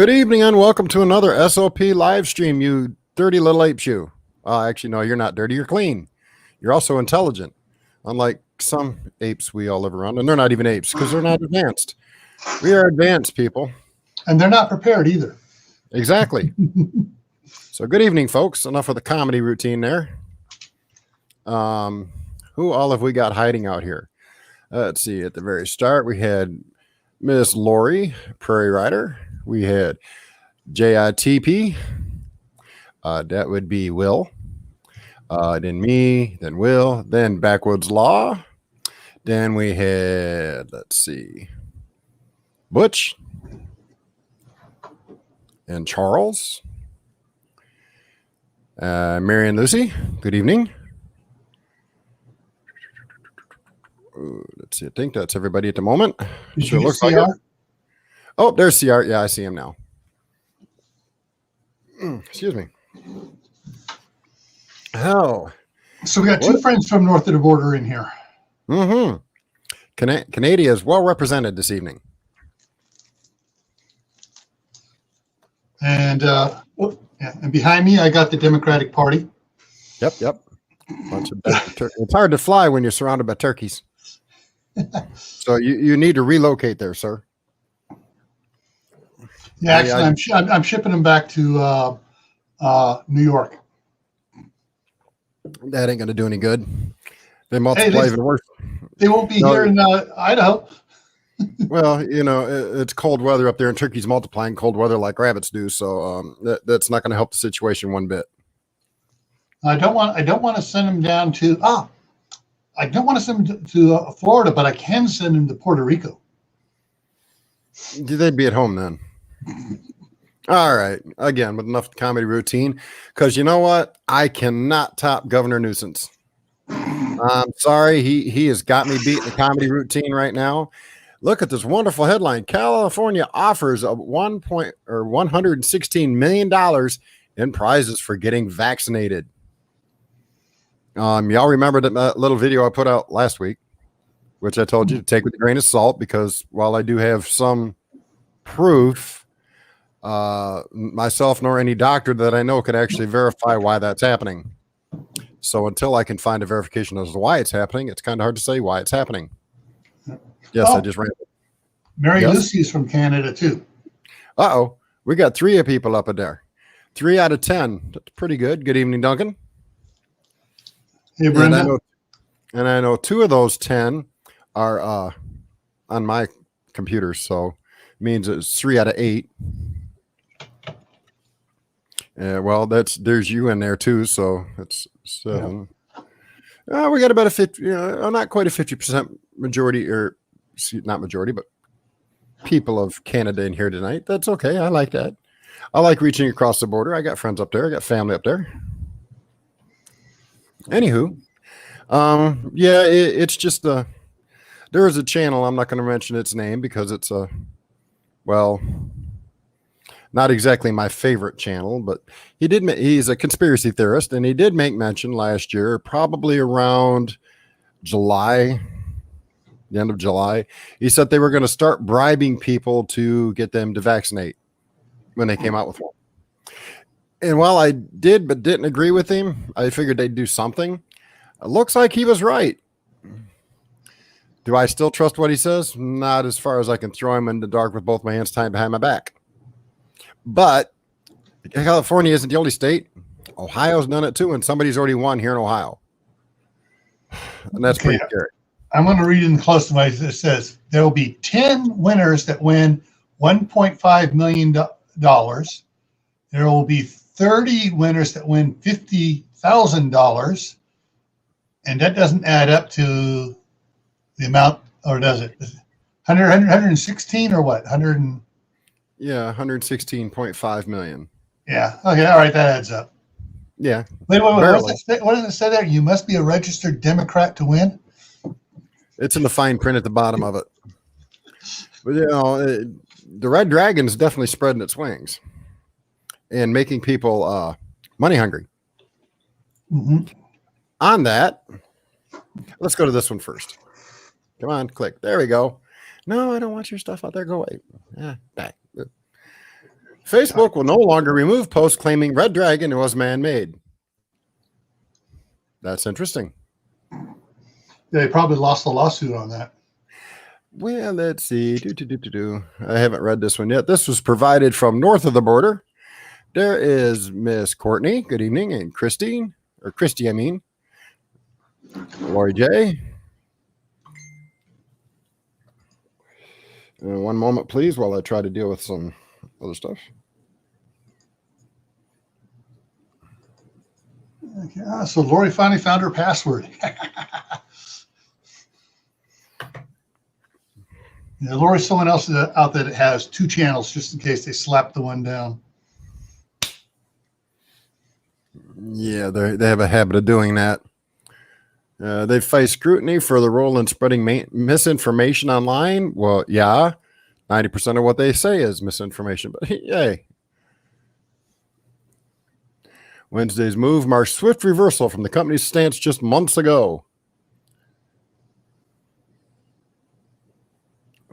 Good evening and welcome to another SOP live stream, you dirty little apes, you. Actually, no, you're not dirty. You're clean. You're also intelligent, unlike some apes we all live around. And they're not even apes because they're not advanced. We are advanced people. And they're not prepared either. Exactly. So good evening, folks. Enough of the comedy routine there. Who all have we got hiding out here? Let's see. At the very start, we had Miss Lori, Prairie Rider. We had JITP. That would be Will. Then me, then Will, then Backwoods Law. Then we had, let's see, Butch and Charles. Mary and Lucy, good evening. Let's see, I think that's everybody at the moment. Sure looks like it. Oh, there's CR. Yeah, I see him now. Excuse me. Oh. So we got two friends from north of the border in here. Mm-hmm. Canada is well represented this evening. And and behind me, I got the Democratic Party. Yep. Bunch of it's hard to fly when you're surrounded by turkeys. So you need to relocate there, sir. Yeah, actually, I'm shipping them back to New York. That ain't going to do any good. They multiply even worse. They won't be here in Idaho. Well, it's cold weather up there, and turkeys multiplying cold weather like rabbits do. So that's not going to help the situation one bit. I don't want to send them down to I don't want to send them to Florida, but I can send them to Puerto Rico. They'd be at home then. All right. Again, with enough comedy routine, because you know what? I cannot top Governor Nuisance. I'm sorry. He has got me beat in the comedy routine right now. Look at this wonderful headline. California offers $116 million in prizes for getting vaccinated. Y'all remember that little video I put out last week, which I told you to take with a grain of salt, because while I do have some proof, myself nor any doctor that I know could actually verify why that's happening. So until I can find a verification as to why it's happening, it's kind of hard to say why it's happening. Yes, I just ran. Mary Lucy is from Canada too. Uh-oh. We got 3 people up in there. 3 out of 10. That's pretty good. Good evening, Duncan. Hey, Brenda. And I know 2 of those 10 are on my computer, so it means it's 3 out of 8. Well, there's you in there too, so it's 7. Yeah. We got about a 50, not quite a 50% majority, or not majority, but people of Canada in here tonight. That's okay. I like that. I like reaching across the border. I got friends up there. I got family up there. Anywho, it's just there is a channel. I'm not going to mention its name because it's not exactly my favorite channel, but he's a conspiracy theorist, and he did make mention last year, probably around July, the end of July. He said they were going to start bribing people to get them to vaccinate when they came out with one. And while I did but didn't agree with him, I figured they'd do something. It looks like he was right. Do I still trust what he says? Not as far as I can throw him in the dark with both my hands tied behind my back. But California isn't the only state. Ohio's done it too, and somebody's already won here in Ohio. And that's pretty scary. I'm going to read in close to my. It says there will be 10 winners that win $1.5 million. There will be 30 winners that win $50,000, and that doesn't add up to the amount, or does it? 116 or what? 100. Yeah, 116.5 million. Yeah. Okay. All right. That adds up. Yeah. Wait. What does it say there? You must be a registered Democrat to win. It's in the fine print at the bottom of it. But the Red Dragon's definitely spreading its wings and making people money hungry. Mm-hmm. On that, let's go to this one first. Come on, click. There we go. No, I don't want your stuff out there. Go away. Back. Facebook will no longer remove posts claiming Red Dragon was man-made. That's interesting. They probably lost the lawsuit on that. Well, let's see. I haven't read this one yet. This was provided from north of the border. There is Miss Courtney. Good evening. And Christine, or Christy, I mean. Lori J. One moment, please, while I try to deal with some other stuff. Okay. So Lori finally found her password. Yeah, Lori's someone else out that has 2 channels just in case they slap the one down. Yeah, they have a habit of doing that. They face scrutiny for the role in spreading misinformation online. Well, yeah, 90% of what they say is misinformation, but yay. Wednesday's move marks swift reversal from the company's stance just months ago.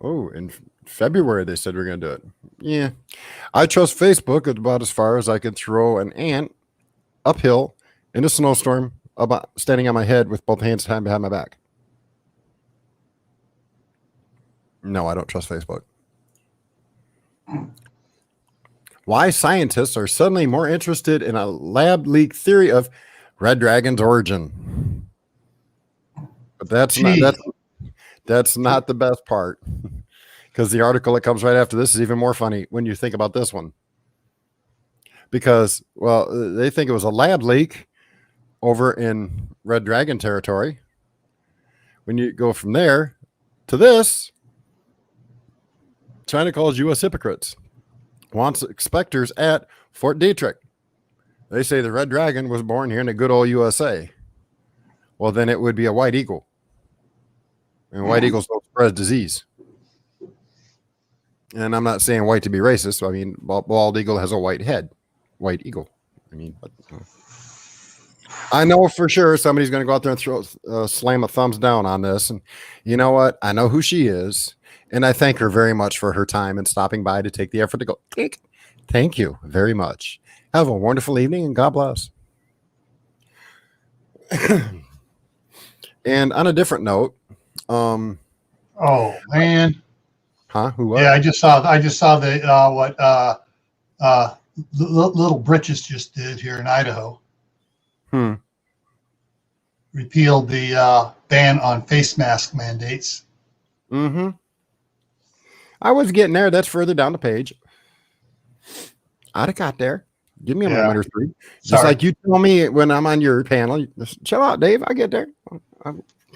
Oh, in February, they said we're going to do it. Yeah. I trust Facebook about as far as I could throw an ant uphill in a snowstorm, standing on my head with both hands tied behind my back. No, I don't trust Facebook. Why scientists are suddenly more interested in a lab leak theory of Red Dragon's origin. But that's not the best part, because the article that comes right after this is even more funny when you think about this one. Because, well, they think it was a lab leak over in Red Dragon territory. When you go from there to this, China calls U.S. hypocrites, wants inspectors at Fort Detrick. They say the Red Dragon was born here in the good old USA. Well, then it would be a white eagle. And white eagles don't spread disease. And I'm not saying white to be racist. I mean, bald eagle has a white head. White eagle. I mean, I know for sure somebody's going to go out there and slam a thumbs down on this. And you know what? I know who she is. And I thank her very much for her time and stopping by to take the effort to go. Thank you very much. Have a wonderful evening and God bless. And on a different note, oh man. Huh? Who? What? Yeah, I just saw the what Little Britches just did here in Idaho. Repealed the ban on face mask mandates. Mm-hmm. I was getting there. That's further down the page. I'd have got there. Give me a moment or three. Just like you tell me when I'm on your panel. Just chill out, Dave. I get there.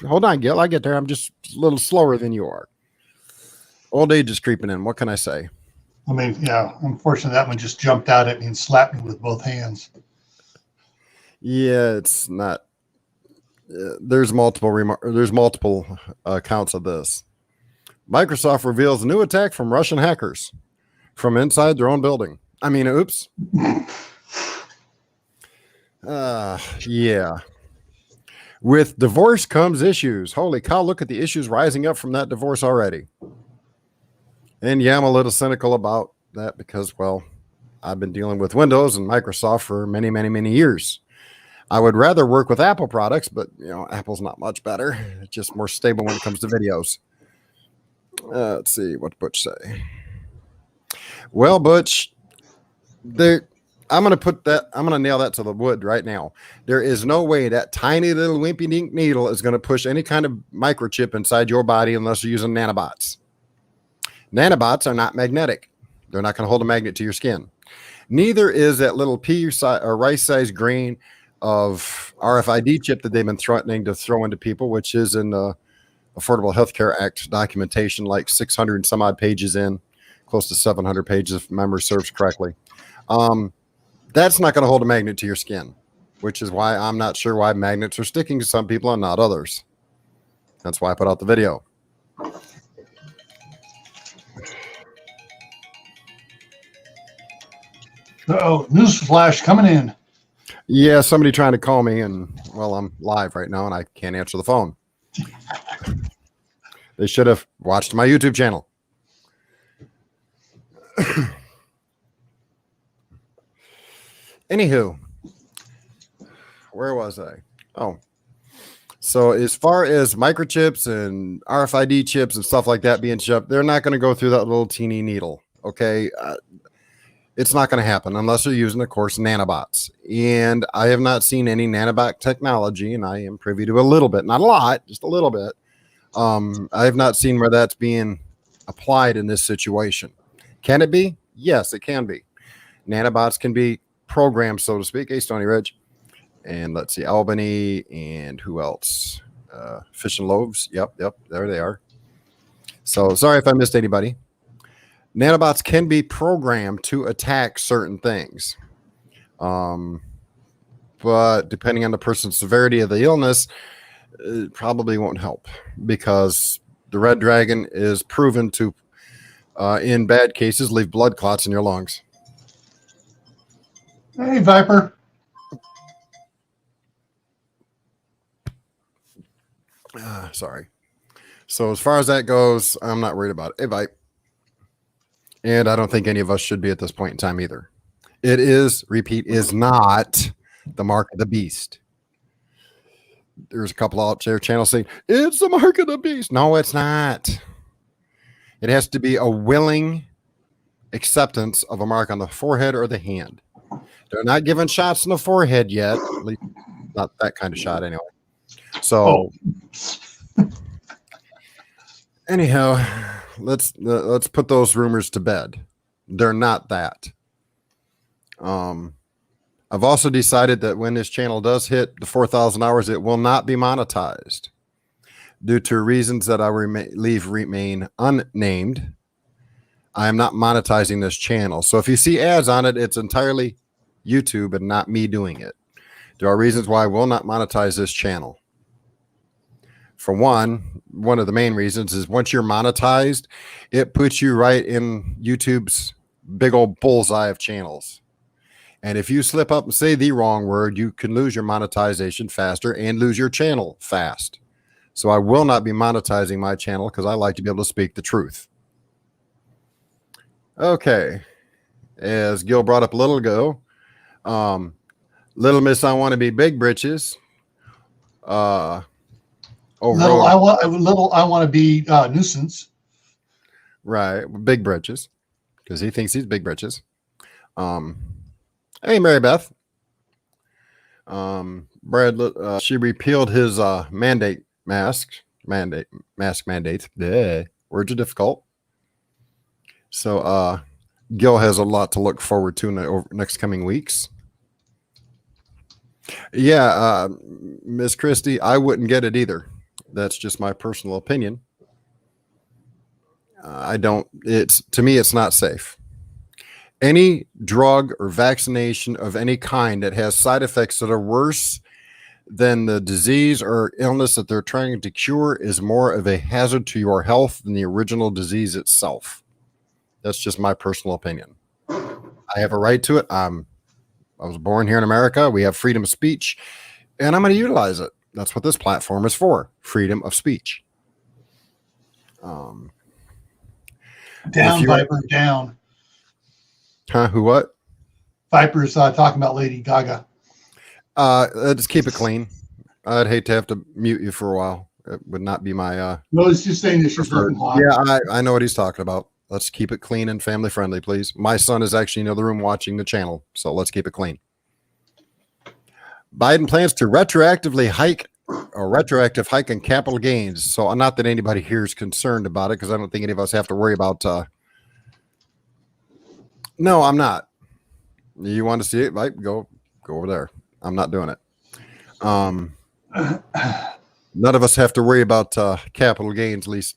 Hold on, Gil. I get there. I'm just a little slower than you are. Old age is creeping in. What can I say? I mean, yeah, unfortunately, that one just jumped out at me and slapped me with both hands. Yeah, it's not. There's multiple accounts of this. Microsoft reveals new attack from Russian hackers from inside their own building. I mean, oops. Yeah. With divorce comes issues. Holy cow, look at the issues rising up from that divorce already. And yeah, I'm a little cynical about that because, well, I've been dealing with Windows and Microsoft for many, many, many years. I would rather work with Apple products, but, you know, Apple's not much better. It's just more stable when it comes to videos. Let's see what Butch say. Well, Butch, I'm going to nail that to the wood right now. There is no way that tiny little wimpy dink needle is going to push any kind of microchip inside your body unless you're using nanobots. Nanobots are not magnetic. They're not going to hold a magnet to your skin. Neither is that little pea or rice-sized grain of RFID chip that they've been threatening to throw into people, which is in the Affordable Health Care Act documentation, like 600 and some odd pages in, close to 700 pages if memory serves correctly. That's not going to hold a magnet to your skin, which is why I'm not sure why magnets are sticking to some people and not others. That's why I put out the video. Uh-oh, news flash coming in. Yeah, somebody trying to call me, and, well, I'm live right now, and I can't answer the phone. They should have watched my YouTube channel. Anywho, where was I? Oh, so as far as microchips and RFID chips and stuff like that being shipped, they're not going to go through that little teeny needle. Okay. It's not going to happen unless they're using, of course, nanobots. And I have not seen any nanobot technology, and I am privy to a little bit, not a lot, just a little bit. I have not seen where that's being applied in this situation. Can it be? Yes, it can be. Nanobots can be programmed, so to speak. Hey, Stony Ridge. And let's see, Albany and who else? Fish and Loaves. Yep, there they are. So sorry if I missed anybody. Nanobots can be programmed to attack certain things. But depending on the person's severity of the illness, it probably won't help because the red dragon is proven to, in bad cases, leave blood clots in your lungs. Hey, Viper. Sorry. So as far as that goes, I'm not worried about it. Hey, Vipe. And I don't think any of us should be at this point in time either. It is, repeat, is not the mark of the beast. There's a couple out there channels saying, it's the mark of the beast. No, it's not. It has to be a willing acceptance of a mark on the forehead or the hand. They're not giving shots in the forehead yet. At least not that kind of shot anyway. So anyhow, let's put those rumors to bed. They're not that. I've also decided that when this channel does hit the 4,000 hours, it will not be monetized due to reasons that I remain unnamed. I am not monetizing this channel. So if you see ads on it, it's entirely YouTube and not me doing it. There are reasons why I will not monetize this channel. For one of the main reasons is once you're monetized, it puts you right in YouTube's big old bullseye of channels. And if you slip up and say the wrong word, you can lose your monetization faster and lose your channel fast. So I will not be monetizing my channel because I like to be able to speak the truth. Okay. As Gil brought up a little ago, Little Miss I Want to Be Big Britches. Little I want to be nuisance. Right, big britches, because he thinks he's big britches. Hey, Mary Beth. Brad, she repealed his mask mandate. Bleh. Words are difficult. So Gil has a lot to look forward to in the next coming weeks. Yeah, Miss Christie, I wouldn't get it either. That's just my personal opinion. To me, it's not safe. Any drug or vaccination of any kind that has side effects that are worse than the disease or illness that they're trying to cure is more of a hazard to your health than the original disease itself. That's just my personal opinion. I have a right to it. I was born here in America. We have freedom of speech, and I'm going to utilize it. That's what this platform is for, freedom of speech. Down, Viper, down. Huh? Who, what? Viper's talking about Lady Gaga. Let's keep it clean. I'd hate to have to mute you for a while. It would not be my... No, it's just saying that she's looking hot. Yeah, I know what he's talking about. Let's keep it clean and family friendly, please. My son is actually in the other room watching the channel, so let's keep it clean. Biden plans to retroactive hike on capital gains. So not that anybody here is concerned about it, because I don't think any of us have to worry about. No, I'm not. You want to see it? Right? Go over there. I'm not doing it. None of us have to worry about capital gains, at least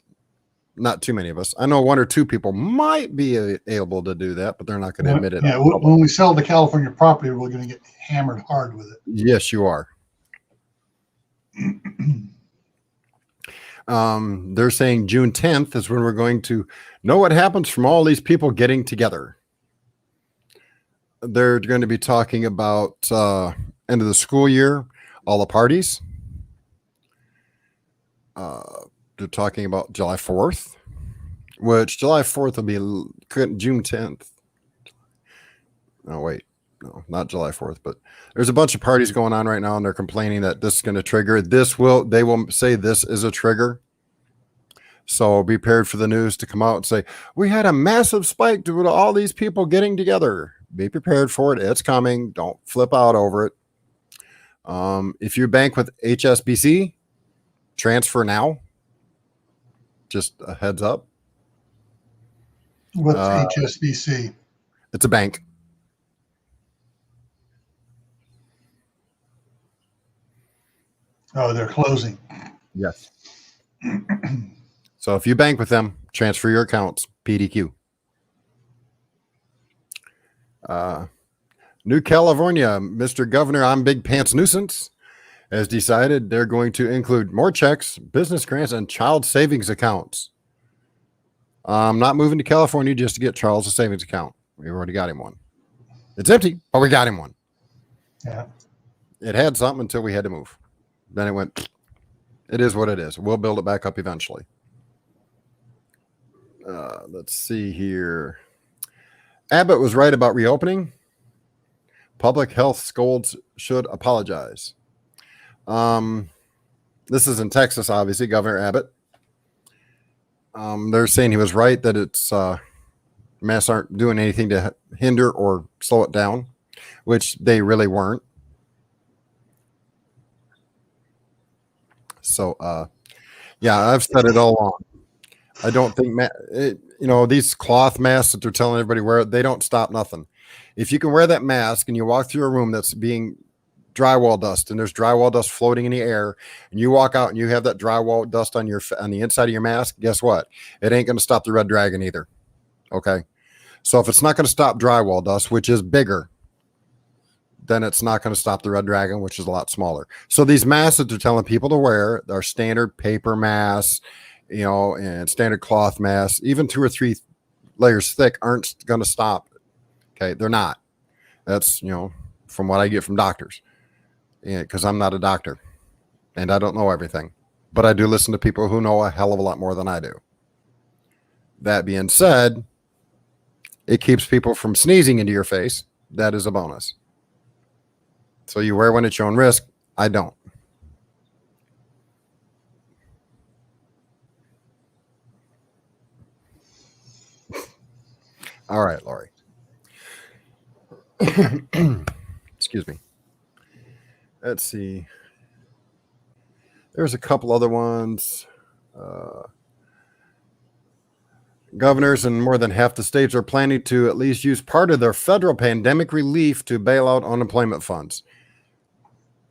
not too many of us. I know one or two people might be able to do that, but they're not going to admit it. Yeah, when we sell the California property, we're going to get hammered hard with it. Yes, you are. They're saying June 10th is when we're going to know what happens from all these people getting together. They're going to be talking about end of the school year, all the parties. They're talking about July 4th, which July 4th will be June 10th. Oh, wait. no, not July 4th, but there's a bunch of parties going on right now, and they're complaining that this is going to trigger. They will say this is a trigger. So be prepared for the news to come out and say, we had a massive spike due to all these people getting together. Be prepared for it. It's coming. Don't flip out over it. If you bank with HSBC, transfer now. Just a heads up. What's HSBC? It's a bank. Oh, they're closing. Yes. So if you bank with them, transfer your accounts, PDQ. New California, Mr. Governor, I'm Big Pants Nuisance, has decided they're going to include more checks, business grants, and child savings accounts. I'm not moving to California just to get Charles a savings account. We've already got him one. It's empty, but we got him one. Yeah. It had something until we had to move. Then it went, it is what it is. We'll build it back up eventually. Let's see here. Abbott was right about reopening. Public health scolds should apologize. This is in Texas, obviously, Governor Abbott. They're saying he was right that it's masks aren't doing anything to hinder or slow it down, which they really weren't. So, yeah, I've said it all along. I don't think, these cloth masks that they're telling everybody wear, they don't stop nothing. If you can wear that mask and you walk through a room that's being drywall dust and there's drywall dust floating in the air, and you walk out and you have that drywall dust on the inside of your mask, guess what? It ain't going to stop the red dragon either. Okay. So if it's not going to stop drywall dust, which is bigger, then it's not going to stop the red dragon, which is a lot smaller. So these masks that they're telling people to wear are standard paper masks, and standard cloth masks, even 2 or 3 layers thick, aren't going to stop. Okay. They're not. That's, from what I get from doctors. Because I'm not a doctor and I don't know everything, but I do listen to people who know a hell of a lot more than I do. That being said, it keeps people from sneezing into your face. That is a bonus. So you wear one at your own risk. I don't. All right, Lori. Excuse me. Let's see. There's a couple other ones. Governors in more than half the states are planning to at least use part of their federal pandemic relief to bail out unemployment funds.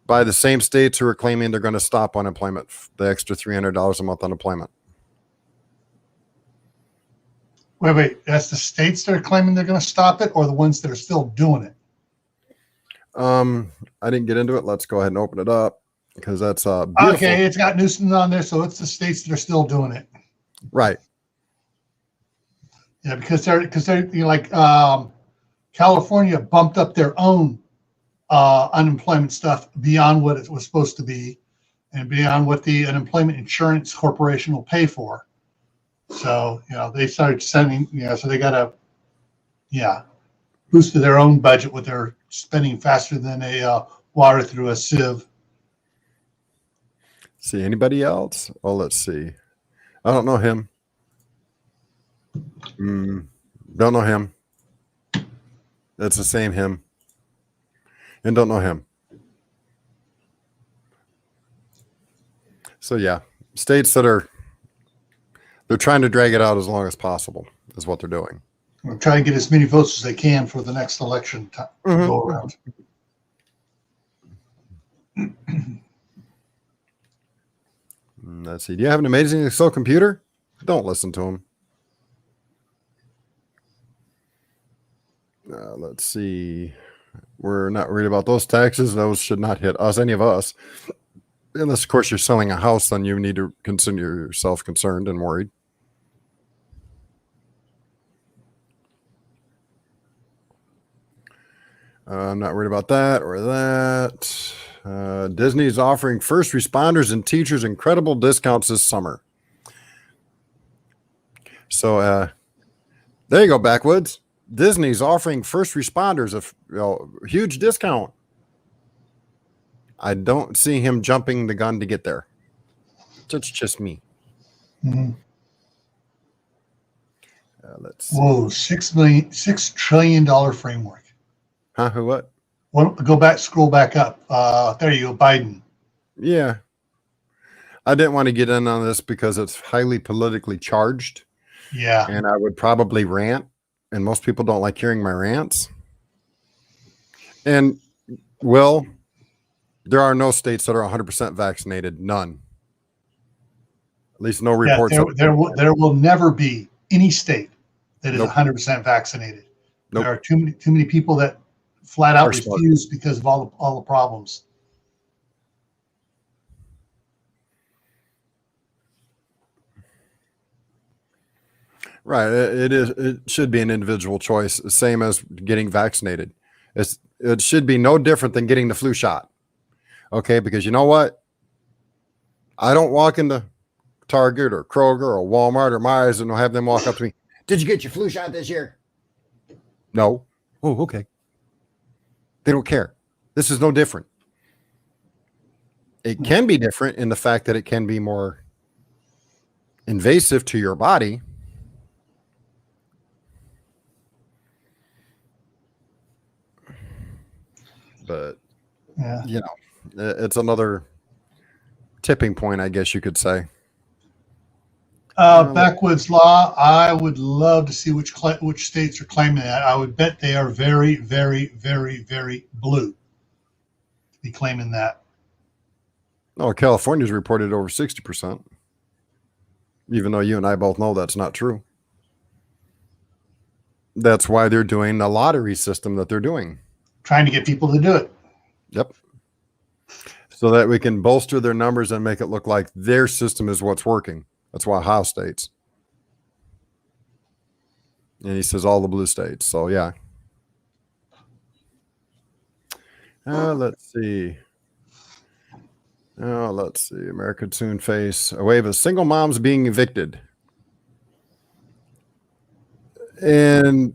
By the same states who are claiming they're going to stop unemployment, the extra $300 a month unemployment. Wait. That's the states that are claiming they're going to stop it, or the ones that are still doing it? I didn't get into it. Let's go ahead and open it up because that's beautiful. Okay. It's got Newsom on there, so it's the states that are still doing it. Right. Yeah, because they're California bumped up their own unemployment stuff beyond what it was supposed to be, and beyond what the Unemployment Insurance Corporation will pay for. So they started sending. So they got boosted their own budget with their spending faster than a water through a sieve. See anybody else? Well, let's see. I don't know him. Don't know him. That's the same him. And don't know him. So yeah, states that they're trying to drag it out as long as possible is what they're doing. We're trying to get as many votes as they can for the next election to go around. Let's see. Do you have an amazing Excel computer? Don't listen to him. Let's see. We're not worried about those taxes. Those should not hit us, any of us. Unless, of course, you're selling a house, then you need to consider yourself concerned and worried. I'm not worried about that or that. Disney is offering first responders and teachers incredible discounts this summer. So there you go, Backwoods. Disney's offering first responders a huge discount. I don't see him jumping the gun to get there. That's just me. Mhm. Let's see. Whoa, $6 trillion framework. Huh? Who? What? Well, scroll back up. There you go, Biden. Yeah. I didn't want to get in on this because it's highly politically charged. Yeah. And I would probably rant, and most people don't like hearing my rants. And, well, there are no states that are 100% vaccinated. None. At least no Yeah, reports. there will never be any state that is Nope. 100% vaccinated. Nope. There are too many people that flat out Are smart. refuse because of all the problems. Right. It should be an individual choice, same as getting vaccinated. It should be no different than getting the flu shot. Okay, because you know what? I don't walk into Target or Kroger or Walmart or Myers and have them walk up to me. Did you get your flu shot this year? No. Oh, okay. They don't care. This is no different. It can be different in the fact that it can be more invasive to your body. But, Yeah. you know, it's another tipping point, I guess you could say. Backwoods law. I would love to see which states are claiming that. I would bet they are very, very, very, very blue to be claiming that. No, California's reported over 60%, even though you and I both know that's not true. That's why they're doing the lottery system that they're doing. Trying to get people to do it. Yep. So that we can bolster their numbers and make it look like their system is what's working. That's why Ohio states. And he says all the blue states. So, yeah. Let's see. Let's see. America soon face a wave of single moms being evicted. And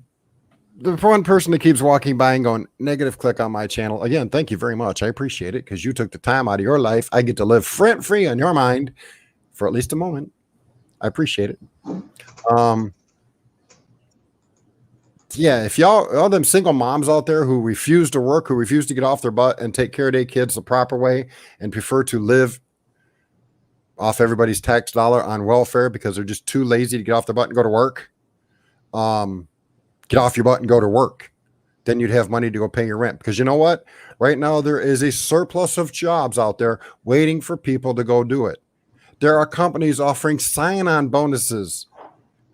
the one person that keeps walking by and going, negative click on my channel. Again, thank you very much. I appreciate it because you took the time out of your life. I get to live rent-free on your mind for at least a moment. I appreciate it. Yeah, if all them single moms out there who refuse to work, who refuse to get off their butt and take care of their kids the proper way and prefer to live off everybody's tax dollar on welfare because they're just too lazy to get off their butt and go to work, get off your butt and go to work. Then you'd have money to go pay your rent. Because you know what? Right now, there is a surplus of jobs out there waiting for people to go do it. There are companies offering sign-on bonuses.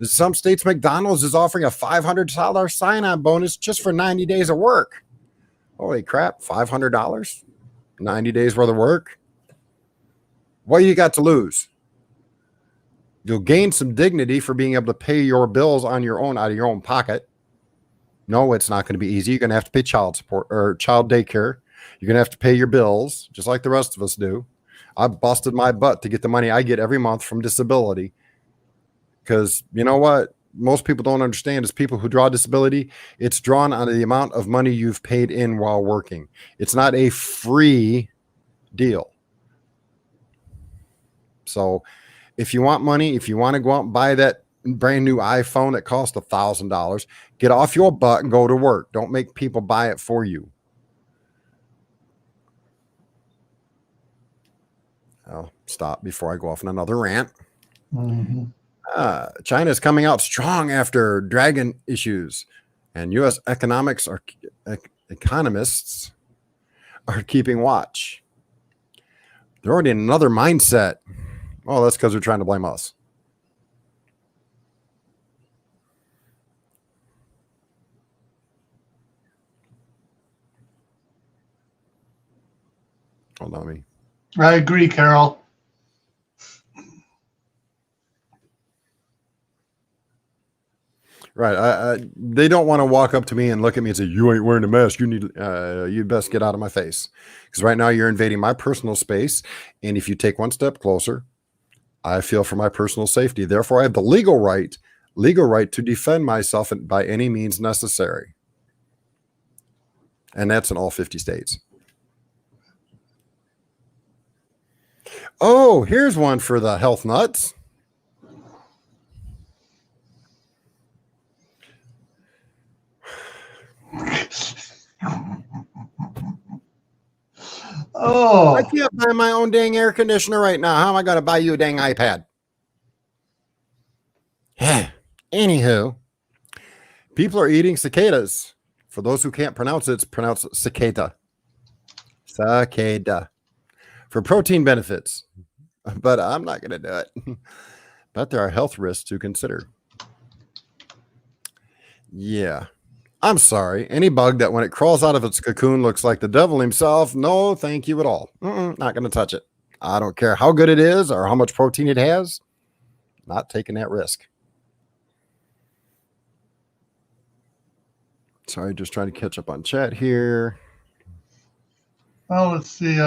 In some states, McDonald's is offering a $500 sign-on bonus just for 90 days of work. Holy crap, $500? 90 days worth of work? What do you got to lose? You'll gain some dignity for being able to pay your bills on your own out of your own pocket. No, it's not going to be easy. You're going to have to pay child support or child daycare. You're going to have to pay your bills, just like the rest of us do. I busted my butt to get the money I get every month from disability. Because you know what? Most people don't understand is people who draw disability, it's drawn on the amount of money you've paid in while working. It's not a free deal. So if you want money, if you want to go out and buy that brand new iPhone that costs $1,000, get off your butt and go to work. Don't make people buy it for you. I'll stop before I go off on another rant. Mm-hmm. China is coming out strong after dragon issues, and U.S. economists are keeping watch. They're already in another mindset. Oh, that's because they're trying to blame us. Hold on me. I agree, Carol. Right. They don't want to walk up to me and look at me and say, you ain't wearing a mask. You best get out of my face. Because right now you're invading my personal space. And if you take one step closer, I feel for my personal safety. Therefore, I have the legal right, legal right to defend myself by any means necessary. And that's in all 50 states. Oh, here's one for the health nuts. Oh, I can't buy my own dang air conditioner right now. How am I going to buy you a dang iPad? Anywho, people are eating cicadas. For those who can't pronounce it, it's pronounced cicada. Cicada. For protein benefits. But I'm not going to do it. But there are health risks to consider. Yeah. I'm sorry. Any bug that when it crawls out of its cocoon looks like the devil himself, no thank you at all. Not going to touch it. I don't care how good it is or how much protein it has. Not taking that risk. Sorry, just trying to catch up on chat here. well, let's see. They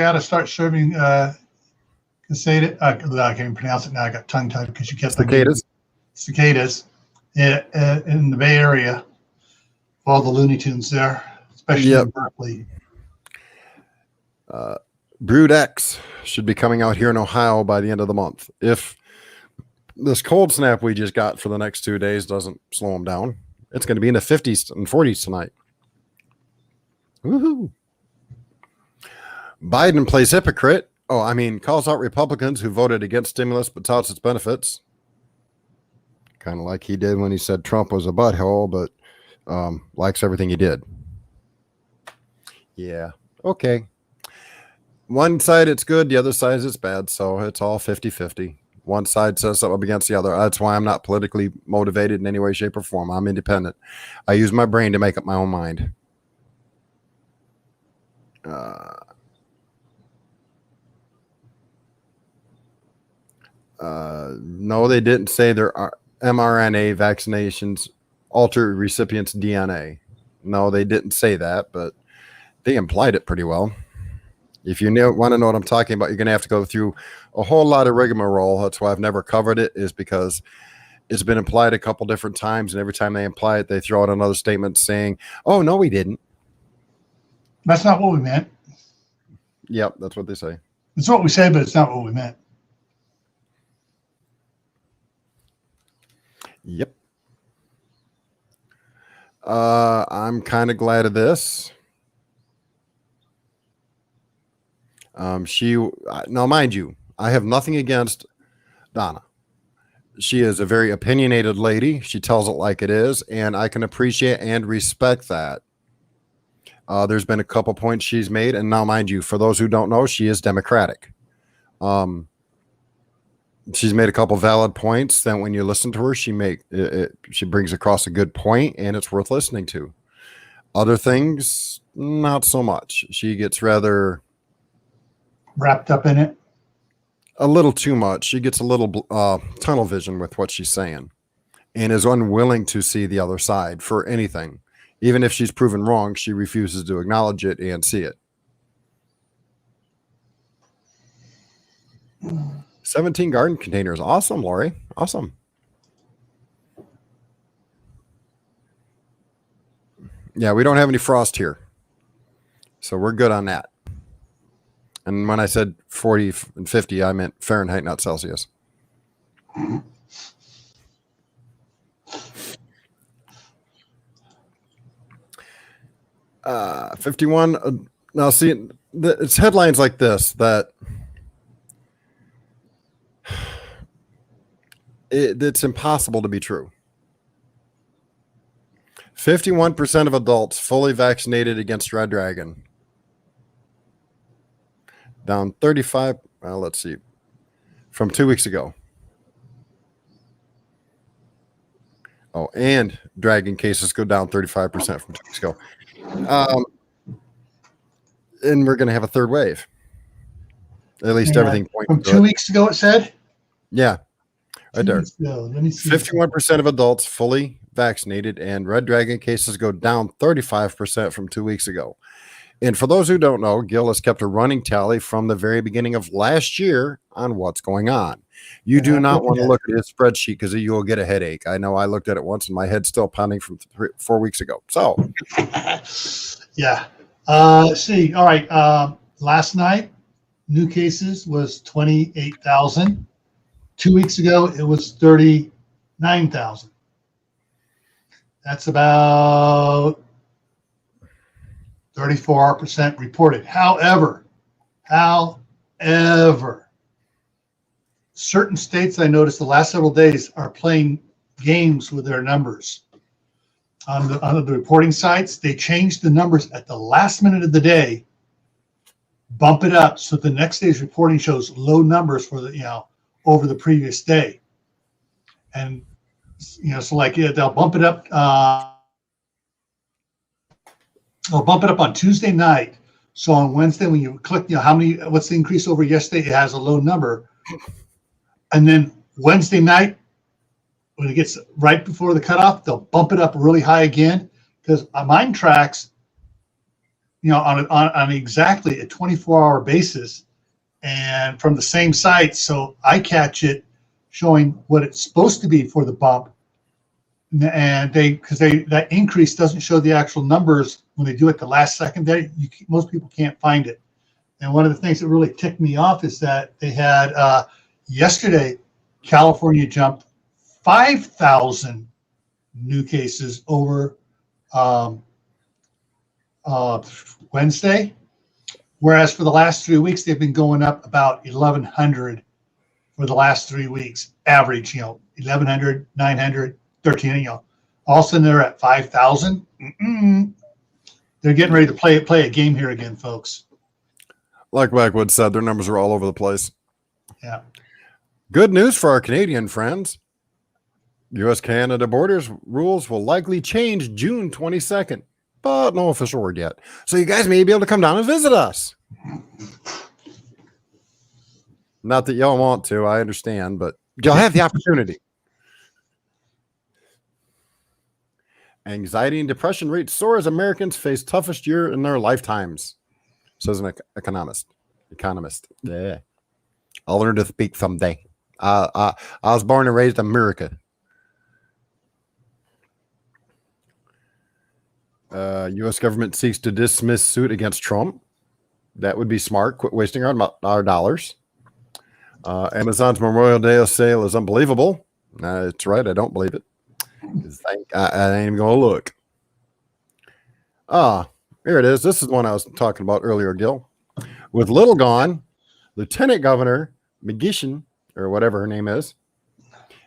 ought to start serving cicada. I can't even pronounce it now. I got tongue tied because you kept cicadas in the Bay Area. All the Looney Tunes there, especially in Berkeley. Brood X should be coming out here in Ohio by the end of the month. If this cold snap we just got for the next 2 days doesn't slow them down, it's going to be in the 50s and 40s tonight. Woohoo! Biden plays hypocrite. Calls out Republicans who voted against stimulus but touts its benefits. Kind of like he did when he said Trump was a butthole, but likes everything he did. Yeah. Okay. One side it's good, the other side it's bad. So it's all 50-50. One side says something against the other. That's why I'm not politically motivated in any way, shape, or form. I'm independent. I use my brain to make up my own mind. No, they didn't say there are mRNA vaccinations alter recipients' DNA. No, they didn't say that, but they implied it pretty well. If you want to know what I'm talking about, you're going to have to go through a whole lot of rigmarole. That's why I've never covered it, is because it's been implied a couple different times, and every time they imply it, they throw out another statement saying, oh, no, we didn't. That's not what we meant. Yep, that's what they say. It's what we said, but it's not what we meant. Yep. I'm kind of glad of this. Now, mind you, I have nothing against Donna. She is a very opinionated lady. She tells it like it is, and I can appreciate and respect that. There's been a couple points she's made, and now, mind you, for those who don't know, she is Democratic. She's made a couple valid points. Then, when you listen to her, she brings across a good point, and it's worth listening to. Other things, not so much. She gets rather wrapped up in it. A little too much. She gets a little tunnel vision with what she's saying, and is unwilling to see the other side for anything. Even if she's proven wrong, she refuses to acknowledge it and see it. 17 garden containers. Awesome, Lori. Awesome. Yeah, we don't have any frost here, so we're good on that. And when I said 40 and 50, I meant Fahrenheit, not Celsius. 51. Now, see, it's headlines like this that it's impossible to be true. 51% of adults fully vaccinated against Red Dragon. Down 35. Well, let's see. From 2 weeks ago. Oh, and dragon cases go down 35% from 2 weeks ago. And we're going to have a third wave. At least everything points from 2 weeks ago, it said? Yeah. Right there. Let me see. 51% of adults fully vaccinated, and Red Dragon cases go down 35% from 2 weeks ago. And for those who don't know, Gil has kept a running tally from the very beginning of last year on what's going on. You do I'm not want to looking at look at his spreadsheet because you will get a headache. I know I looked at it once and my head's still pounding from 4 weeks ago. So, Yeah. Let's see. All right. Last night, new cases was 28,000. 2 weeks ago, it was 39,000. That's about 34% reported. However, certain states I noticed the last several days are playing games with their numbers. On the reporting sites, they change the numbers at the last minute of the day, bump it up so the next day's reporting shows low numbers for the over the previous day, and so like they'll bump it up. They'll bump it up on Tuesday night. So on Wednesday, when you click, what's the increase over yesterday? It has a low number, and then Wednesday night, when it gets right before the cutoff, they'll bump it up really high again because mine tracks, on exactly a 24-hour basis, and from the same site. So I catch it showing what it's supposed to be for the bump, and that increase doesn't show the actual numbers when they do it the last second. Most people can't find it. And one of the things that really ticked me off is that they had yesterday, California jumped 5,000 new cases over Wednesday, whereas for the last 3 weeks they've been going up about 1,100 for the last 3 weeks, average 1,100, 900, 13. All of a sudden they're at 5,000. They're getting ready to play a game here again, folks. like Blackwood said, their numbers are all over the place. Yeah. Good news for our Canadian friends. U.S.-Canada borders rules will likely change June 22nd, but no official word yet. So you guys may be able to come down and visit us. Not that y'all want to, I understand, but y'all have the opportunity. Anxiety and depression rates soar as Americans face toughest year in their lifetimes, says an economist. Yeah. I'll learn to speak someday. I was born and raised in America. U.S. government seeks to dismiss suit against Trump. That would be smart. Quit wasting our dollars. Amazon's Memorial Day sale is unbelievable. It's right. I don't believe it. I ain't even going to look. Here it is. This is one I was talking about earlier, Gil. With Little gone, Lieutenant Governor McGeachin, or whatever her name is,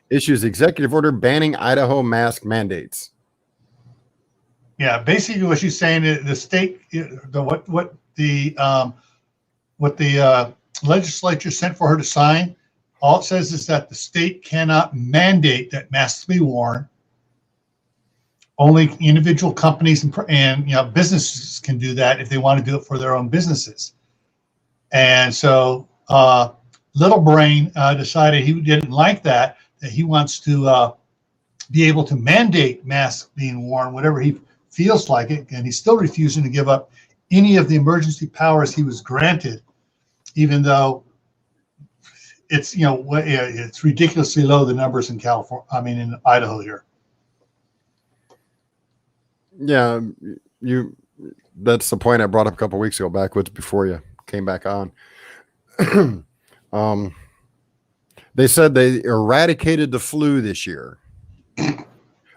issues executive order banning Idaho mask mandates. Yeah, basically what she's saying is the state, what the legislature sent for her to sign, all it says is that the state cannot mandate that masks be worn. Only individual companies and businesses can do that if they want to do it for their own businesses. And so Little Brain decided he didn't like that he wants to be able to mandate masks being worn, whatever he feels like it, and he's still refusing to give up any of the emergency powers he was granted, even though it's it's ridiculously low, the numbers in in Idaho here. Yeah, that's the point I brought up a couple of weeks ago, Backwoods, before you came back on. They said they eradicated the flu this year.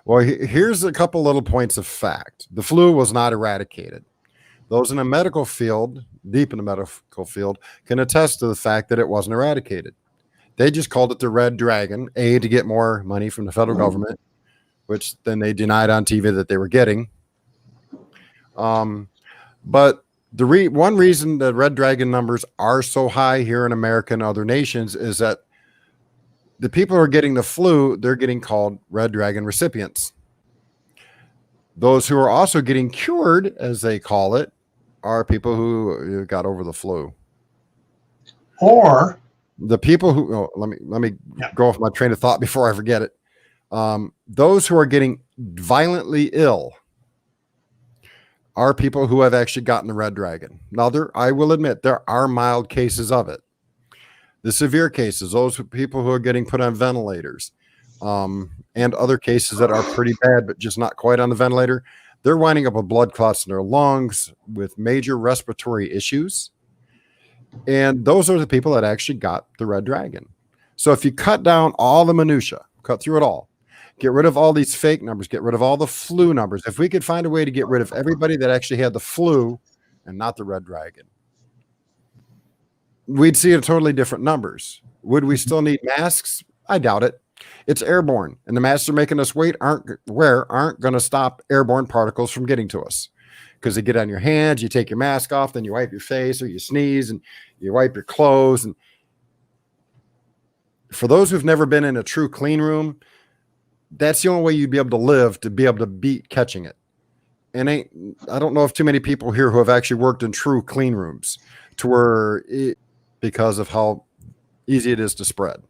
Well, here's a couple little points of fact. The flu was not eradicated. Those in the medical field, deep in the medical field, can attest to the fact that it wasn't eradicated. They just called it the Red Dragon, to get more money from the federal government, which then they denied on TV that they were getting. But one reason the Red Dragon numbers are so high here in America and other nations is that the people who are getting the flu, they're getting called Red Dragon recipients. Those who are also getting cured, as they call it, are people who got over the flu. Or the people who, let me go off my train of thought before I forget it. Those who are getting violently ill are people who have actually gotten the Red Dragon. Now, I will admit there are mild cases of it. the severe cases, those people who are getting put on ventilators, and other cases that are pretty bad, but just not quite on the ventilator, they're winding up with blood clots in their lungs with major respiratory issues. And those are the people that actually got the red dragon. So if you cut down all the minutia, cut through it all, get rid of all these fake numbers, get rid of all the flu numbers. If we could find a way to get rid of everybody that actually had the flu and not the red dragon, we'd see a totally different numbers. Would we still need masks? I doubt it. It's airborne, and the masks they're making us aren't going to stop airborne particles from getting to us, because they get on your hands. You take your mask off, then you wipe your face, or you sneeze and you wipe your clothes. And for those who've never been in a true clean room, that's the only way you'd be able to live, to be able to beat catching it. And I don't know if too many people here who have actually worked in true clean rooms, to where because of how easy it is to spread.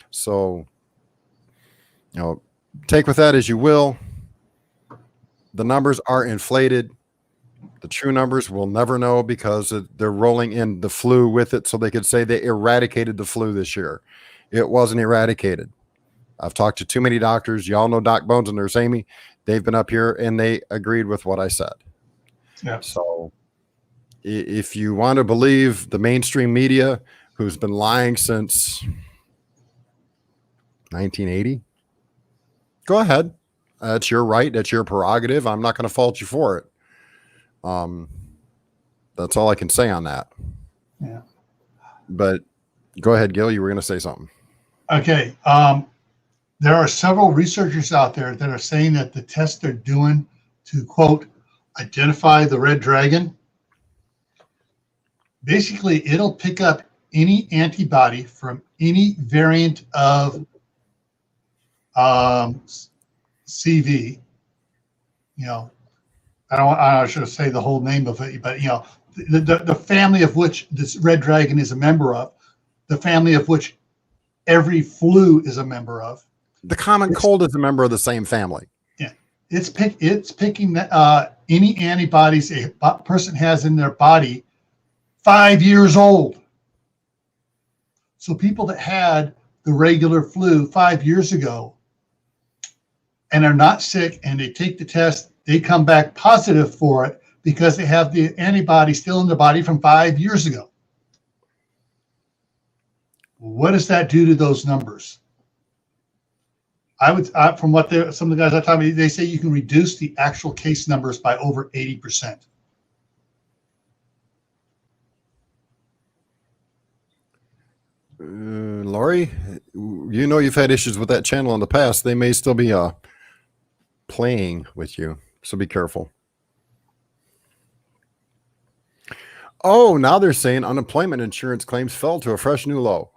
So, take with that as you will. The numbers are inflated. The true numbers we'll never know, because they're rolling in the flu with it, so they could say they eradicated the flu this year. It wasn't eradicated. I've talked to too many doctors. Y'all know Doc Bones and Nurse Amy. They've been up here and they agreed with what I said. Yeah. So if you want to believe the mainstream media, who's been lying since 1980, go ahead. That's your right. That's your prerogative. I'm not going to fault you for it. That's all I can say on that. Yeah. But go ahead, Gil. You were going to say something. Okay. There are several researchers out there that are saying that the test they're doing to, quote, identify the red dragon, basically it'll pick up any antibody from any variant of CV. I should say the whole name of it, but the family of which this red dragon is a member of, the family of which every flu is a member of. The common cold is a member of the same family. Yeah, it's picking any antibodies a person has in their body 5 years old. So people that had the regular flu 5 years ago and are not sick, and they take the test, they come back positive for it because they have the antibody still in their body from 5 years ago. What does that do to those numbers? From what some of the guys I talked to, they say you can reduce the actual case numbers by over 80%. Laurie, you've had issues with that channel in the past. They may still be playing with you, so be careful. Oh, now they're saying unemployment insurance claims fell to a fresh new low.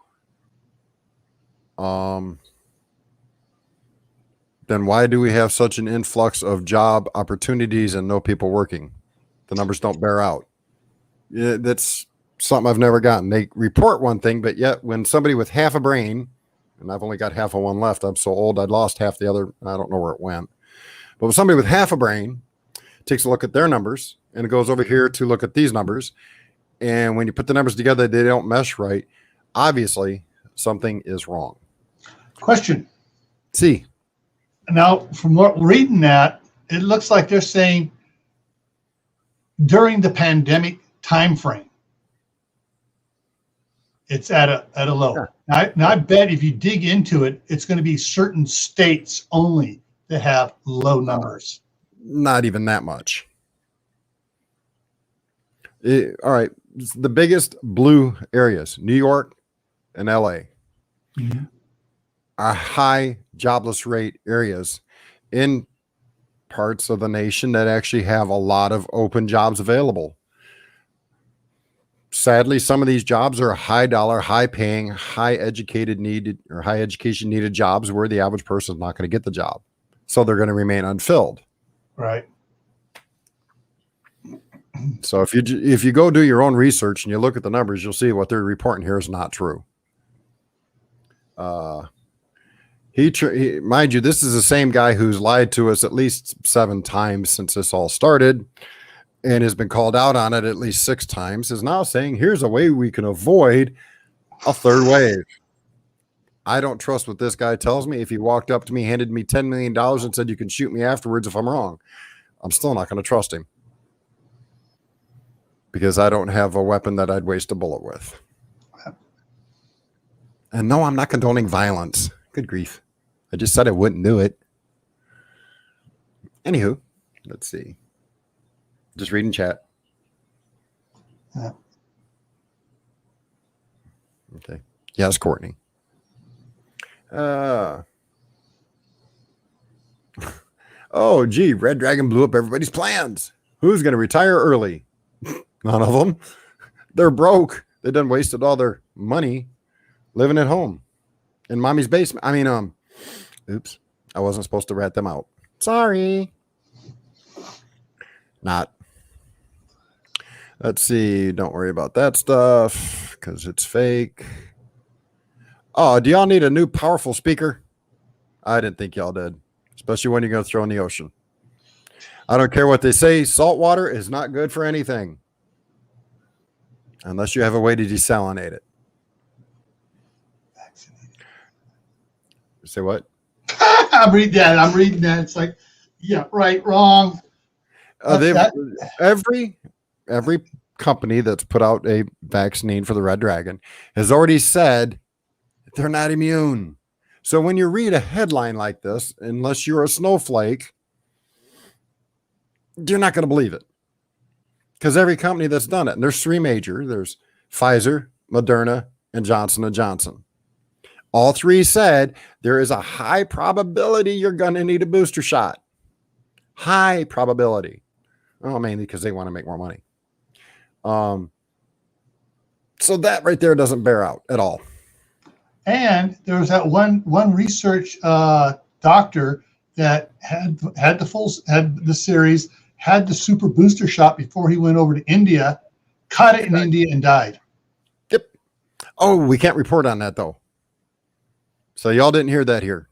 Then why do we have such an influx of job opportunities and no people working? The numbers don't bear out. That's something I've never gotten. They report one thing, but yet when somebody with half a brain, and I've only got half of one left, I'm so old I'd lost half the other, I don't know where it went. But when somebody with half a brain takes a look at their numbers and it goes over here to look at these numbers, and when you put the numbers together, they don't mesh right, obviously something is wrong. Question. See. Now, from what reading that, it looks like they're saying during the pandemic time frame, it's at a low. Yeah. Now, I bet if you dig into it, it's going to be certain states only that have low numbers. Not even that much. All right. The biggest blue areas, New York and LA, mm-hmm. are high jobless rate areas in parts of the nation that actually have a lot of open jobs available. Sadly, some of these jobs are high dollar, high paying, high education needed jobs where the average person is not going to get the job. So they're going to remain unfilled. Right. So if you go do your own research and you look at the numbers, you'll see what they're reporting here is not true. Mind you, this is the same guy who's lied to us at least 7 times since this all started, and has been called out on it at least 6 times, is now saying, here's a way we can avoid A third wave. I don't trust what this guy tells me. If he walked up to me, handed me $10 million and said, you can shoot me afterwards if I'm wrong, I'm still not going to trust him because I don't have a weapon that I'd waste a bullet with. And no, I'm not condoning violence. Good grief. I just said I wouldn't do it. Anywho, let's see. Just reading chat. Yeah. Okay. Yes, Courtney. Oh, gee, Red Dragon blew up everybody's plans. Who's going to retire early? None of them. They're broke. They done wasted all their money living at home in mommy's basement. I mean, oops, I wasn't supposed to rat them out. Sorry. Not. Let's see. Don't worry about that stuff because it's fake. Oh, do y'all need a new powerful speaker? I didn't think y'all did, especially when you're going to throw in the ocean. I don't care what they say. Salt water is not good for anything unless you have a way to desalinate it. Say what? I'm reading that. It's like, yeah, right, wrong. Every company that's put out a vaccine for the Red Dragon has already said they're not immune. So when you read a headline like this, unless you're a snowflake, you're not going to believe it. Because every company that's done it, and there's three major, there's Pfizer, Moderna, and Johnson & Johnson. All three said there is a high probability you're going to need a booster shot. High probability. Oh, mainly because they want to make more money. So that right there doesn't bear out at all. And there was that one research doctor that had the series, had the super booster shot before he went over to India, caught it in India and died. Yep. Oh, we can't report on that though. So y'all didn't hear that here.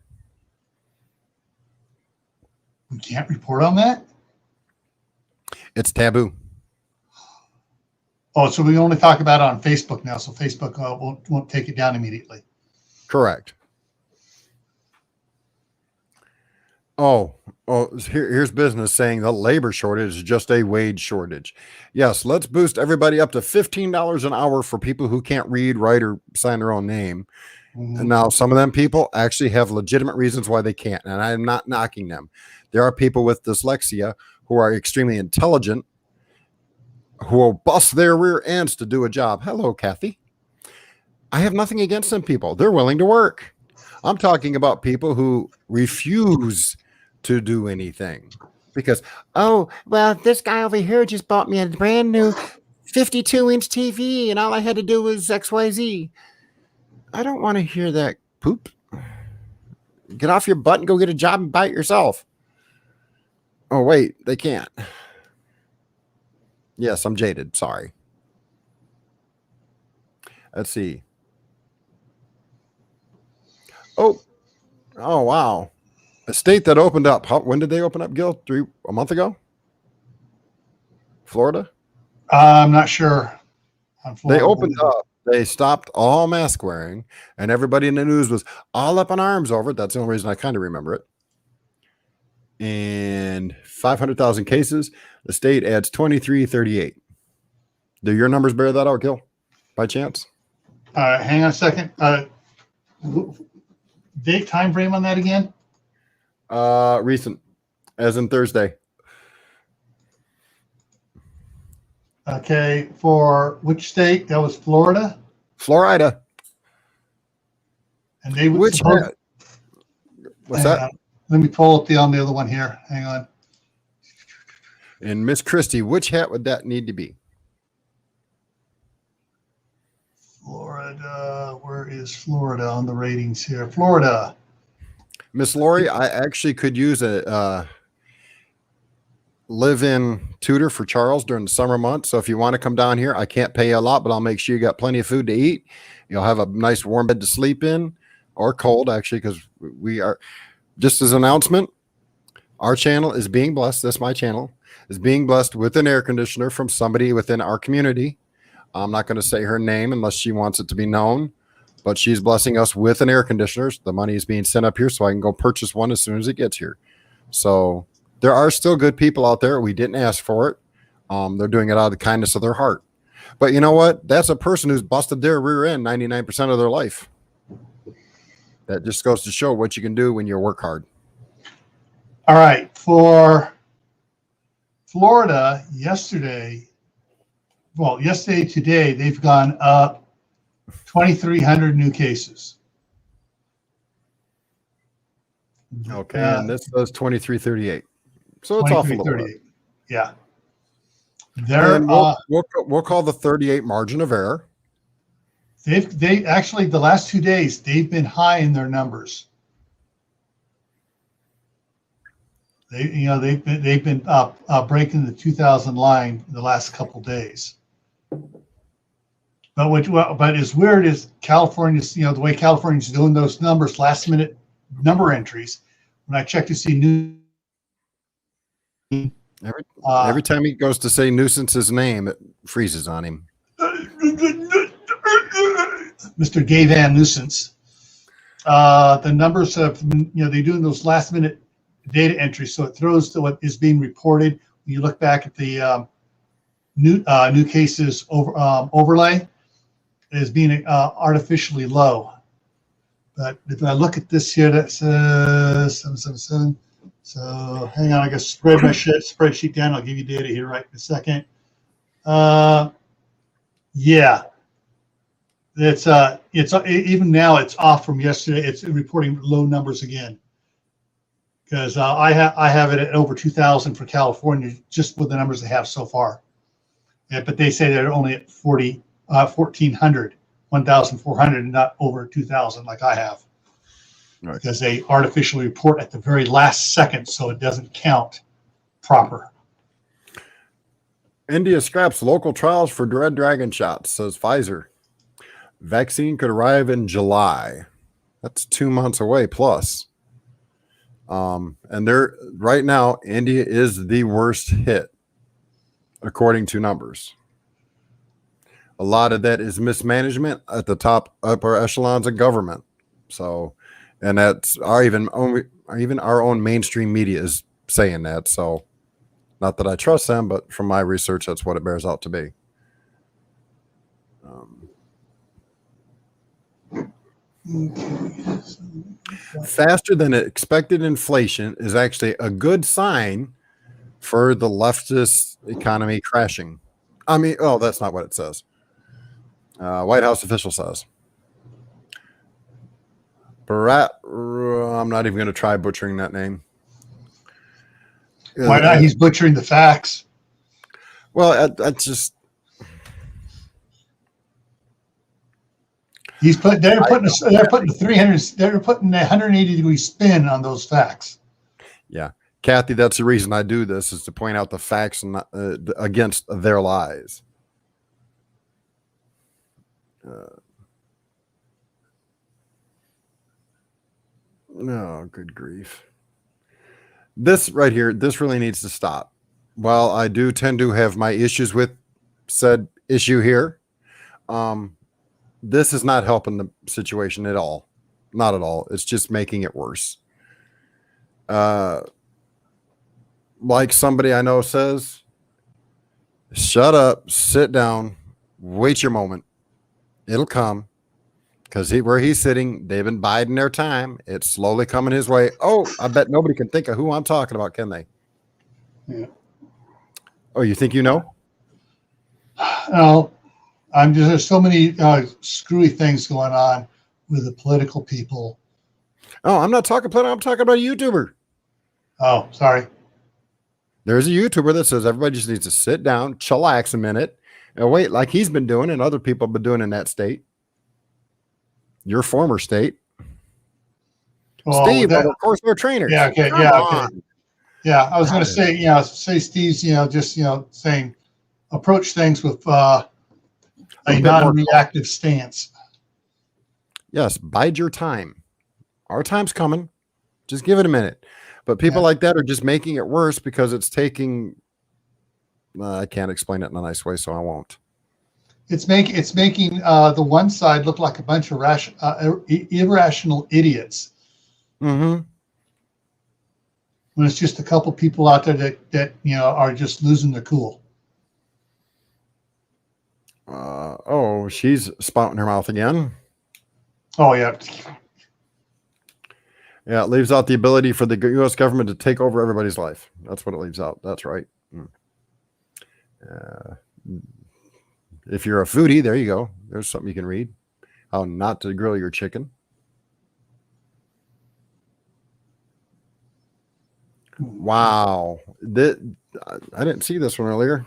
We can't report on that? It's taboo. Oh, so we only talk about it on Facebook now, so Facebook won't take it down immediately. Correct. Oh, here's business saying the labor shortage is just a wage shortage. Yes, let's boost everybody up to $15 an hour for people who can't read, write, or sign their own name. Mm-hmm. And now some of them people actually have legitimate reasons why they can't, and I'm not knocking them. There are people with dyslexia who are extremely intelligent, who will bust their rear ends to do a job. Hello, Kathy. I have nothing against them people. They're willing to work. I'm talking about people who refuse to do anything because, oh, well, this guy over here just bought me a brand new 52-inch TV and all I had to do was XYZ. I don't want to hear that poop. Get off your butt and go get a job and buy it yourself. Oh, wait, they can't. Yes, I'm jaded. Sorry. Let's see. Oh, wow. A state that opened up. When did they open up, Gil? A month ago? Florida? I'm not sure. They opened up. They stopped all mask wearing, and everybody in the news was all up in arms over it. That's the only reason I kind of remember it. And 500,000 cases. The state adds 2338. Do your numbers bear that out, Gil? By chance? Hang on a second. Date time frame on that again? Recent, as in Thursday. Okay, for which state? That was Florida? Florida. And they would what's that? On. Let me pull up on the other one here. Hang on. And Miss Christie, which hat would that need to be? Florida. Where is Florida on the ratings here? Florida. Miss Lori, I actually could use a live-in tutor for Charles during the summer months. So if you want to come down here, I can't pay you a lot, but I'll make sure you got plenty of food to eat. You'll have a nice warm bed to sleep in, or cold, actually, because we are, just as an announcement, our channel is being blessed. That's my channel, is being blessed with an air conditioner from somebody within our community. I'm not going to say her name unless she wants it to be known. but she's blessing us with an air conditioner. The money is being sent up here so I can go purchase one as soon as it gets here. So there are still good people out there. We didn't ask for it. They're doing it out of the kindness of their heart. But you know what? That's a person who's busted their rear end 99% of their life. That just goes to show what you can do when you work hard. All right. For Florida, today, they've gone up 2,300 new cases. Okay. And this does 2338. So it's off a little bit. Yeah. We'll call the 38 margin of error. They actually, the last 2 days, they've been high in their numbers. They've been breaking the 2,000 line the last couple days. But as weird as California's, the way California's doing those numbers, last minute number entries, when I check to see new. Every time he goes to say Nuisance's name, it freezes on him. Mr. Gay Van Nuisance. The numbers of, they're doing those last minute data entries, so it throws to what is being reported. When you look back at the new cases overlay, it is being artificially low. But if I look at this here, that says 777. So hang on, I guess spread my spreadsheet down. I'll give you data here right in a second. Yeah, it's even now it's off from yesterday. It's reporting low numbers again because I have it at over 2,000 for California just with the numbers they have so far. Yeah, but they say they're only at 1,400, and not over 2,000 like I have. Right. Because they artificially report at the very last second, so it doesn't count proper. India scraps local trials for Red Dragon shots, says Pfizer. Vaccine could arrive in July. That's 2 months away plus. And right now, India is the worst hit, according to numbers. A lot of that is mismanagement at the upper echelons of government. So, and that's even our own mainstream media is saying that. So, not that I trust them, but from my research, that's what it bears out to be. Faster than expected inflation is actually a good sign for the leftist economy crashing. That's not what it says. White House official says. Barat, I'm not even going to try butchering that name. Why not? He's butchering the facts. Well, that's just. They're putting a 180-degree spin on those facts. Yeah, Kathy, that's the reason I do this, is to point out the facts and against their lies. No, good grief. This right here, this really needs to stop. While I do tend to have my issues with said issue here, this is not helping the situation at all. Not at all. It's just making it worse. Like somebody I know says, shut up, sit down, wait your moment. It'll come. Because where he's sitting, they've been biding their time. It's slowly coming his way. Oh, I bet nobody can think of who I'm talking about, can they? Yeah. Oh, you think you know? No, there's so many screwy things going on with the political people. Oh, I'm not talking political. I'm talking about a YouTuber. Oh, sorry. There's a YouTuber that says everybody just needs to sit down, chillax a minute, and wait, like he's been doing and other people have been doing in that state. Your former state. Well, Steve, of course, we're trainers. Yeah, okay, okay. Yeah, I was going to say, Steve's, just, saying, approach things with a non-reactive stance. Yes, bide your time. Our time's coming. Just give it a minute. But people like that are just making it worse because it's taking. I can't explain it in a nice way, so I won't. it's making the one side look like a bunch of irrational idiots Mm-hmm. when it's just a couple people out there that are just losing their cool. Oh, she's spouting her mouth again. Oh yeah. Yeah, it leaves out the ability for the U.S. government to take over everybody's life. That's what it leaves out. That's right. If you're a foodie, there you go. There's something you can read. How not to grill your chicken. Wow. I didn't see this one earlier.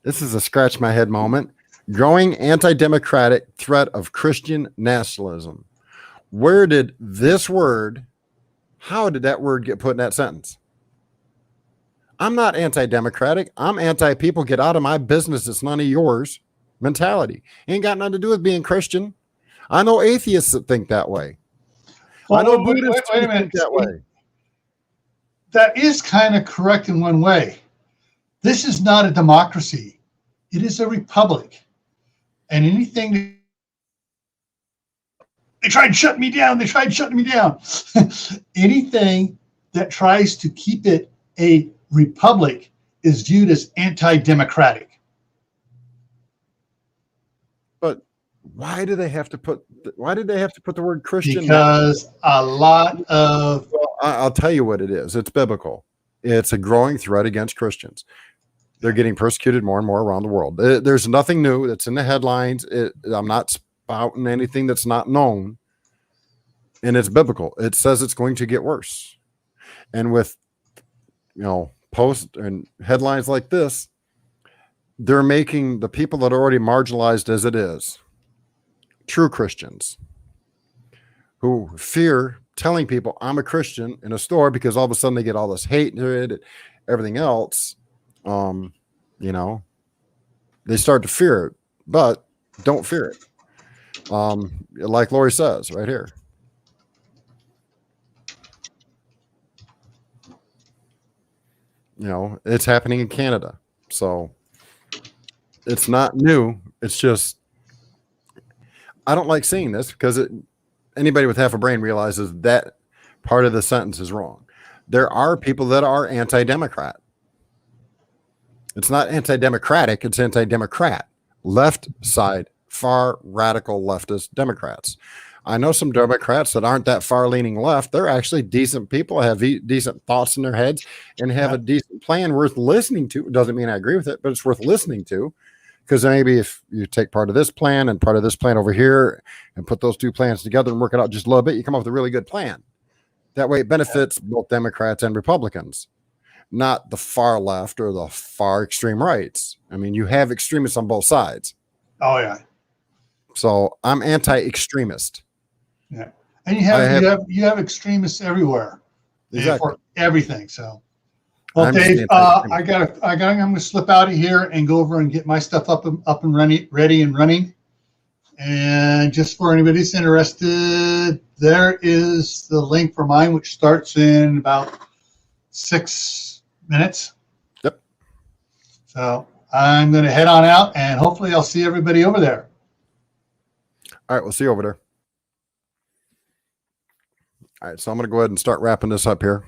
This is a scratch my head moment. Growing anti-democratic threat of Christian nationalism. Where did this word, how did that word get put in that sentence? I'm not anti-democratic. I'm anti-people. Get out of my business. It's none of yours mentality. Ain't got nothing to do with being Christian. I know atheists that think that way. Well, I know wait Buddhists a that minute. think that way. That is kind of correct in one way. This is not a democracy. It is a republic. And anything they tried shutting me down. Anything that tries to keep it a republic is viewed as anti-democratic. But why did they have to put the word Christian? Because a lot of I'll tell you what it is. It's biblical. It's a growing threat against Christians. They're getting persecuted more and more around the world. There's nothing new that's in the headlines. I'm not spouting anything that's not known. And it's biblical. It says it's going to get worse. And with, posts and headlines like this, they're making the people that are already marginalized as it is true Christians who fear telling people I'm a Christian in a store because all of a sudden they get all this hate and everything else. They start to fear it, but don't fear it. Like Lori says right here. It's happening in Canada. So it's not new. It's just, I don't like seeing this because anybody with half a brain realizes that part of the sentence is wrong. There are people that are anti-democrat. It's not anti-democratic. It's anti-democrat. Left side, far radical leftist Democrats. I know some Democrats that aren't that far leaning left. They're actually decent people, have decent thoughts in their heads, and have a decent plan worth listening to. It doesn't mean I agree with it, but it's worth listening to. Because maybe if you take part of this plan and part of this plan over here and put those two plans together and work it out just a little bit, you come up with a really good plan. That way it benefits both Democrats and Republicans, not the far left or the far extreme rights. I mean, you have extremists on both sides. Oh, yeah. So I'm anti-extremist. Yeah. And you have extremists everywhere. Exactly. For everything. So, well, Dave, I'm going to slip out of here and go over and get my stuff up and ready and running. And just for anybody that's interested, there is the link for mine, which starts in about 6 minutes. Yep. So I'm going to head on out, and hopefully I'll see everybody over there. All right, we'll see you over there. All right, so I'm going to go ahead and start wrapping this up here.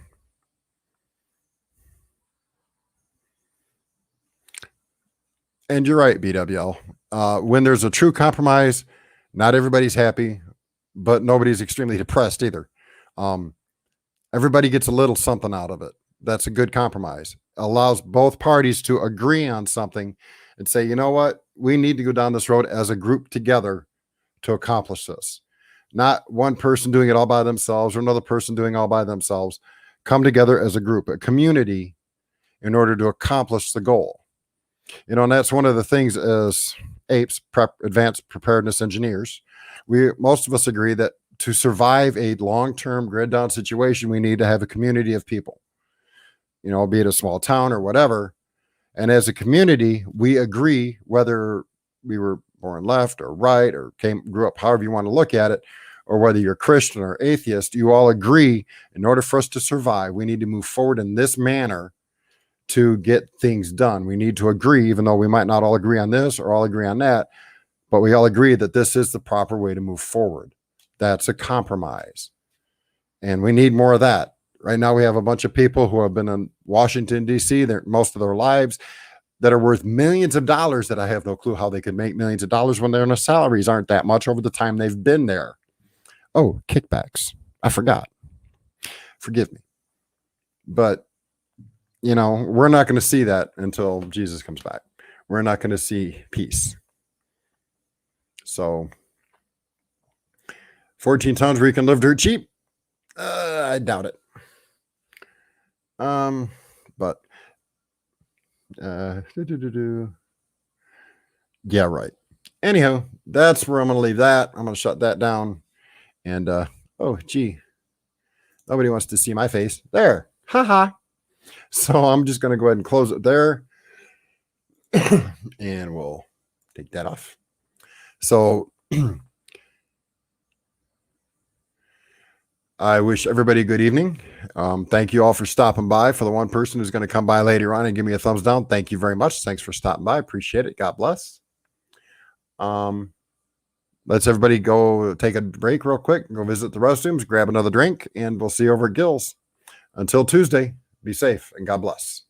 And you're right, BWL. When there's a true compromise, not everybody's happy, but nobody's extremely depressed either. Everybody gets a little something out of it. That's a good compromise. Allows both parties to agree on something and say, you know what? We need to go down this road as a group together to accomplish this. Not one person doing it all by themselves or another person doing it all by themselves. Come together as a group, a community, in order to accomplish the goal. And that's one of the things as APES, advanced preparedness engineers. Most of us agree that to survive a long-term grid down situation, we need to have a community of people, be it a small town or whatever. And as a community, we agree, whether we were born left or right or grew up, however you want to look at it, or whether you're Christian or atheist, you all agree in order for us to survive, we need to move forward in this manner to get things done. We need to agree, even though we might not all agree on this or all agree on that, but we all agree that this is the proper way to move forward. That's a compromise. And we need more of that. Right now, we have a bunch of people who have been in Washington, D.C. most of their lives that are worth millions of dollars that I have no clue how they could make millions of dollars when their salaries aren't that much over the time they've been there. Oh, kickbacks. I forgot. Forgive me. But, you know, we're not going to see that until Jesus comes back. We're not going to see peace. So 14 towns where you can live dirt cheap. I doubt it. But yeah, right. Anyhow, that's where I'm going to leave that. I'm going to shut that down. And oh, gee, nobody wants to see my face there. Haha. So I'm just going to go ahead and close it there. And we'll take that off. So I wish everybody a good evening. Thank you all for stopping by. For the one person who's going to come by later on and give me a thumbs down, thank you very much. Thanks for stopping by. Appreciate it. God bless. Let's everybody go take a break real quick, go visit the restrooms, grab another drink, and we'll see you over at Gill's. Until Tuesday, be safe and God bless.